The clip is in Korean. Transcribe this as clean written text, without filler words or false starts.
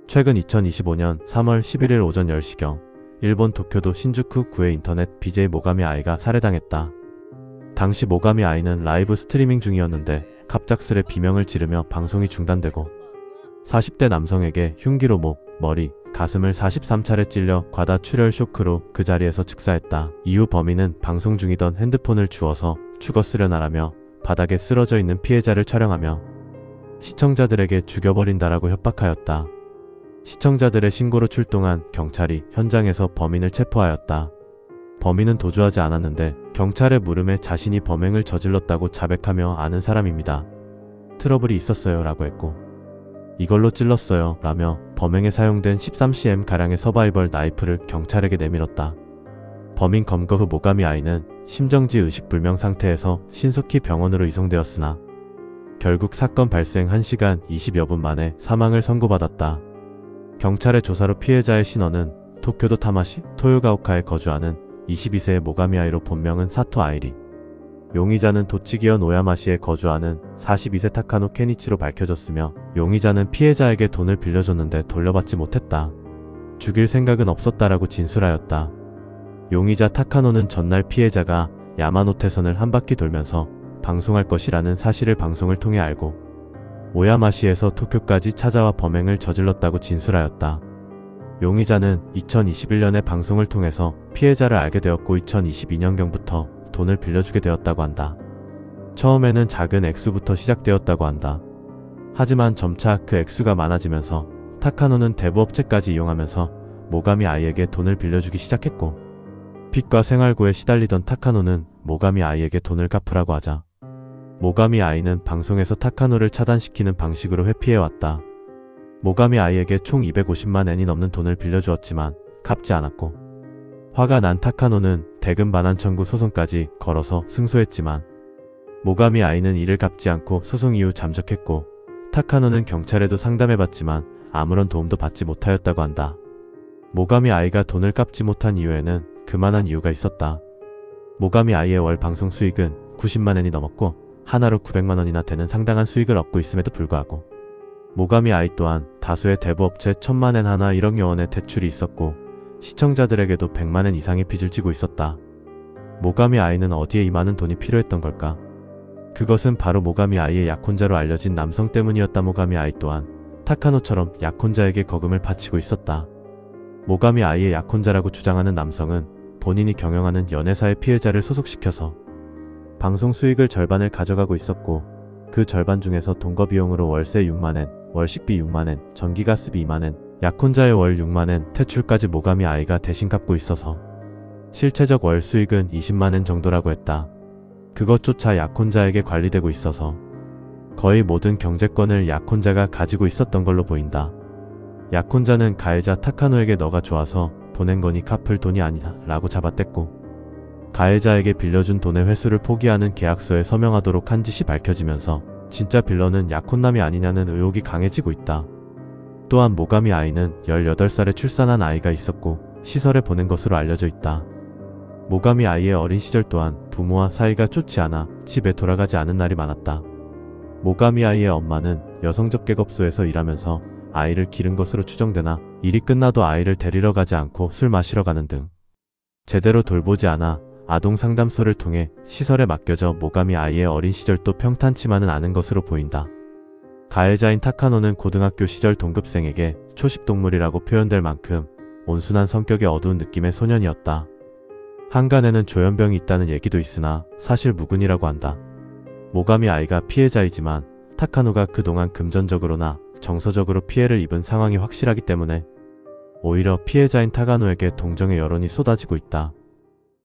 최근 2025년 3월 11일 오전 10시경 일본 도쿄도 신주쿠 구의 인터넷 BJ 모가미 아이가 살해당했다. 당시 모가미 아이는 라이브 스트리밍 중이었는데 갑작스레 비명을 지르며 방송이 중단되고 40대 남성에게 흉기로 목, 머리, 가슴을 43차례 찔려 과다 출혈 쇼크로 그 자리에서 즉사했다. 이후 범인은 방송 중이던 핸드폰을 주워서 죽었으려나라며 바닥에 쓰러져 있는 피해자를 촬영하며 시청자들에게 죽여버린다라고 협박하였다. 시청자들의 신고로 출동한 경찰이 현장에서 범인을 체포하였다. 범인은 도주하지 않았는데 경찰의 물음에 자신이 범행을 저질렀다고 자백하며 아는 사람입니다. 트러블이 있었어요 라고 했고 이걸로 찔렀어요 라며 범행에 사용된 13cm가량의 서바이벌 나이프를 경찰에게 내밀었다. 범인 검거 후 모가미 아이는 심정지 의식불명 상태에서 신속히 병원으로 이송되었으나 결국 사건 발생 1시간 20여 분 만에 사망을 선고받았다. 경찰의 조사로 피해자의 신원은 도쿄도 타마시 토요가오카에 거주하는 22세의 모가미 아이로 본명은 사토 아이리, 용의자는 도치기현 오야마시에 거주하는 42세 타카노 케니치로 밝혀졌으며 용의자는 피해자에게 돈을 빌려줬는데 돌려받지 못했다. 죽일 생각은 없었다라고 진술하였다. 용의자 타카노는 전날 피해자가 야마노테선을 한 바퀴 돌면서 방송할 것이라는 사실을 방송을 통해 알고 오야마시에서 도쿄까지 찾아와 범행을 저질렀다고 진술하였다. 용의자는 2021년에 방송을 통해서 피해자를 알게 되었고 2022년경부터 돈을 빌려주게 되었다고 한다. 처음에는 작은 액수부터 시작되었다고 한다. 하지만 점차 그 액수가 많아지면서 타카노는 대부업체까지 이용하면서 모가미 아이에게 돈을 빌려주기 시작했고 빚과 생활고에 시달리던 타카노는 모가미 아이에게 돈을 갚으라고 하자 모가미 아이는 방송에서 타카노를 차단시키는 방식으로 회피해왔다. 모가미 아이에게 총 250만 엔이 넘는 돈을 빌려주었지만 갚지 않았고 화가 난 타카노는 대금 반환 청구 소송까지 걸어서 승소했지만 모가미 아이는 이를 갚지 않고 소송 이후 잠적했고 타카노는 경찰에도 상담해봤지만 아무런 도움도 받지 못하였다고 한다. 모가미 아이가 돈을 갚지 못한 이유에는 그만한 이유가 있었다. 모가미 아이의 월 방송 수익은 90만 엔이 넘었고 하나로 900만 원이나 되는 상당한 수익을 얻고 있음에도 불구하고 모가미 아이 또한 다수의 대부업체 1000만 엔 하나 1억여 원의 대출이 있었고 시청자들에게도 100만 엔 이상의 빚을 지고 있었다. 모가미 아이는 어디에 이 많은 돈이 필요했던 걸까? 그것은 바로 모가미 아이의 약혼자로 알려진 남성 때문이었다. 모가미 아이 또한 타카노처럼 약혼자에게 거금을 바치고 있었다. 모가미 아이의 약혼자라고 주장하는 남성은 본인이 경영하는 연애사의 피해자를 소속시켜서 방송 수익을 절반을 가져가고 있었고 그 절반 중에서 동거 비용으로 월세 6만 엔, 월 식비 6만 엔, 전기가스비 2만 엔, 약혼자의 월 6만 엔, 퇴출까지 모가미 아이가 대신 갚고 있어서 실체적 월 수익은 20만 엔 정도라고 했다. 그것조차 약혼자에게 관리되고 있어서 거의 모든 경제권을 약혼자가 가지고 있었던 걸로 보인다. 약혼자는 가해자 타카노에게 너가 좋아서 보낸 거니 갚을 돈이 아니다 라고 잡아댔고 가해자에게 빌려준 돈의 회수를 포기하는 계약서에 서명하도록 한 짓이 밝혀지면서 진짜 빌런은 약혼남이 아니냐는 의혹이 강해지고 있다. 또한 모가미 아이는 18살에 출산한 아이가 있었고 시설에 보낸 것으로 알려져 있다. 모가미 아이의 어린 시절 또한 부모와 사이가 좋지 않아 집에 돌아가지 않은 날이 많았다. 모가미 아이의 엄마는 여성접객업소에서 일하면서 아이를 기른 것으로 추정되나 일이 끝나도 아이를 데리러 가지 않고 술 마시러 가는 등 제대로 돌보지 않아 아동상담소를 통해 시설에 맡겨져 모가미 아이의 어린 시절도 평탄치만은 않은 것으로 보인다. 가해자인 타카노는 고등학교 시절 동급생에게 초식동물이라고 표현될 만큼 온순한 성격의 어두운 느낌의 소년이었다. 한간에는 조현병이 있다는 얘기도 있으나 사실 무근이라고 한다. 모가미 아이가 피해자이지만 타카노가 그동안 금전적으로나 정서적으로 피해를 입은 상황이 확실하기 때문에 오히려 피해자인 타카노에게 동정의 여론이 쏟아지고 있다.